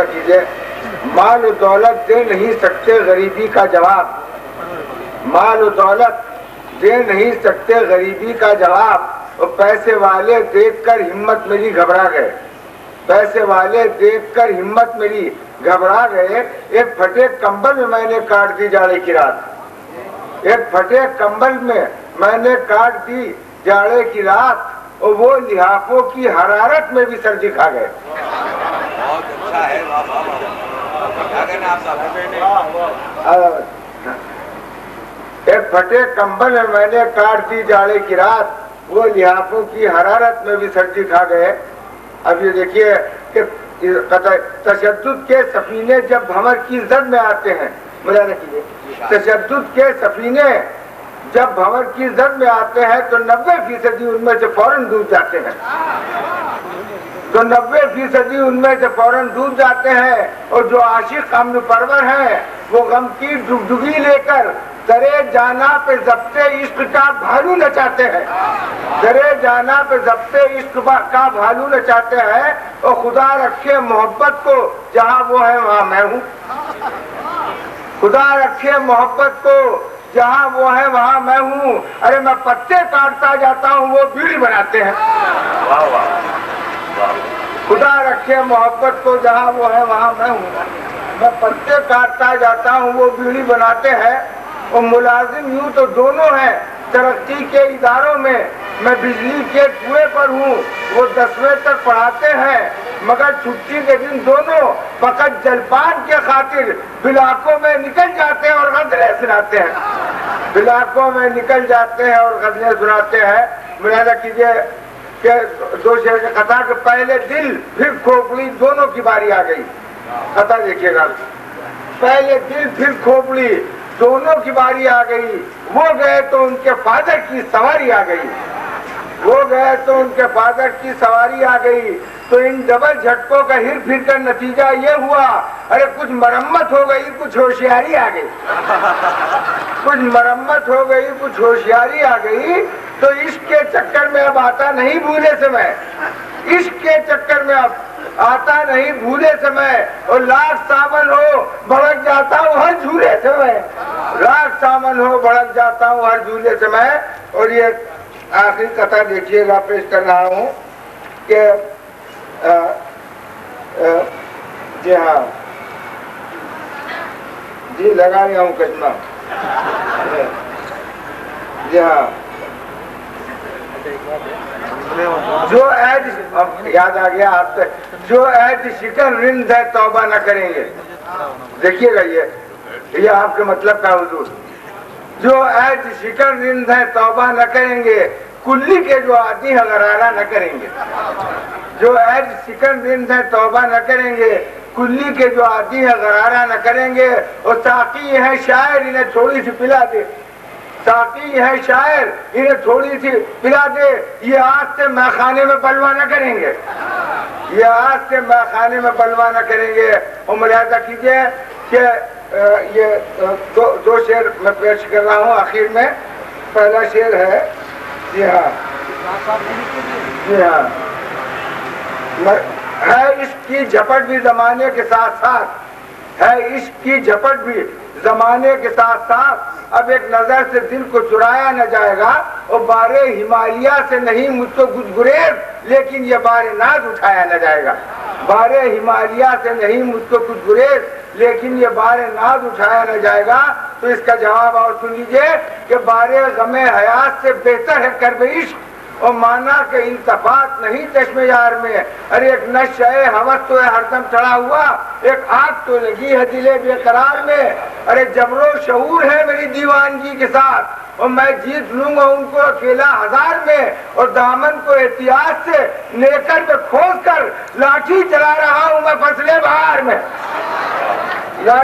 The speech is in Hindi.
कीजिए, माल और दौलत दे नहीं सकते गरीबी का जवाब, माल और दौलत दे नहीं सकते गरीबी का जवाब। और पैसे वाले देखकर हिम्मत मेरी घबरा गए, पैसे वाले देखकर हिम्मत मेरी घबरा गए। एक फटे कंबल में मैंने काट दी जाड़े की रात, एक फटे कंबल में मैंने काट दी जाड़े की रात, और वो लिहाफों की हरारत में भी सर्दी खा गए। बहुत अच्छा है, एक फटे कंबल में मैंने काट दी जाड़े की रात, वो लिहाफों की हरारत में भी सर्दी खा गए। अब ये देखिए कि तशद्दुद के सफीने जब भंवर की जद में आते हैं, मुझे कीजिए, तशद्दुद के सफीने जब भंवर की जद में आते हैं तो 90% उनमें से फौरन डूब जाते हैं, तो 90% उनमें से फौरन डूब जाते हैं। और जो आशिक अमन परवर है वो गम की डुगडुगी लेकर दरे जाना पे जब्ते इश्क का भालू नचाते हैं, दरे जाना पे जब्ते इश्क का भालू नचाते हैं। और खुदा रखे मोहब्बत को जहाँ वो है वहाँ मैं हूँ, खुदा रखे मोहब्बत को जहाँ वो है वहाँ मैं हूँ। अरे मैं पत्ते काटता जाता हूँ, वो बीड़ी बनाते हैं। वाह वाह, खुदा रखे मोहब्बत को जहाँ वो है वहाँ मैं हूँ, मैं पत्ते काटता जाता हूँ, वो बीड़ी बनाते हैं। और मुलाजिम यूँ तो दोनों हैं तरक्की के इदारों में, मैं बिजली के कुएं पर हूँ, वो 10वें तक पढ़ाते हैं। मगर छुट्टी के दिन दोनों फकत जलपान के खातिर बिलाकों में निकल जाते हैं और गजलें सुनाते हैं, बिलाकों में निकल जाते हैं और गजलें सुनाते हैं। मुलाहिजा कीजिए कि दो शेर की कथा के पहले दिल फिर खोपड़ी दोनों की बारी आ गई। कथा देखिएगा, पहले दिल फिर खोपड़ी दोनों की बारी आ गई। वो गए तो उनके फादर की सवारी आ गई, वो गए तो उनके फादर की सवारी आ गई। तो इन डबल झटकों का हिर फिर कर नतीजा ये हुआ, अरे कुछ मरम्मत हो गई, कुछ होशियारी आ गई, कुछ मरम्मत हो गई, कुछ होशियारी आ गई। तो इश्क के चक्कर में अब आता नहीं भूले समय, इश्क के चक्कर में अब आता नहीं भूले समय। और लाख सावन हो भड़क जाता हूँ हर झूले समय, लाख सावन हो भड़क जाता हूँ हर झूले समय। और ये आखिरी कथा देखिएगा, पेश कर रहा हूँ कि जी हाँ जी लगा रहा हूँ कचमा, जी हाँ। जो ऐड याद आ गया आपसे, जो ऐड शिकन रिंद है तौबा न करेंगे। देखिएगा ये आपके मतलब का हुजूर, जो ऐड शिकन रिंद है तौबा न करेंगे, कुल्ली के जो आदि है गरारा न करेंगे। जो ऐड शिकन रिंद है तौबा न करेंगे, कुल्ली के जो आदि है गरारा न करेंगे। और साकी है शायर इन्हें थोड़ी सी पिला दे, साकी है शायर इन्हें थोड़ी सी पिला दे, ये आज से मैखाने में बलवा न करेंगे, ये आज से मैखाने में बलवा न करेंगे। और मुलाहिजा कीजिए कि ये दो शेर मैं पेश कर रहा हूँ आखिर में। पहला शेर है, जी हाँ जी हाँ, है इसकी झपट भी जमाने के साथ साथ, है इसकी झपट भी जमाने के साथ साथ। अब एक नजर से दिल को चुराया न जाएगा, और बारे हिमालया से नहीं मुझको कुछ गुरेज, लेकिन ये बारे नाज उठाया न जाएगा। बारे हिमालया से नहीं मुझको कुछ गुरेज, लेकिन ये बारे नाज उठाया न जाएगा। तो इसका जवाब और सुन लीजिए कि बारे गमे हयात से बेहतर है कर्ब इश्क, और माना कि इंतफात नहीं चश्मे यार में। अरे एक नशे हवस तो है हरदम चढ़ा हुआ, एक आग तो लगी है दिले बेकरार में। अरे जबरो शऊर है मेरी दीवानगी के साथ, और मैं जीत लूंगा उनको अकेला हजार में। और दामन को एहतियात से नेकर पे खोस कर लाठी चला रहा हूं मैं फसले बहार में।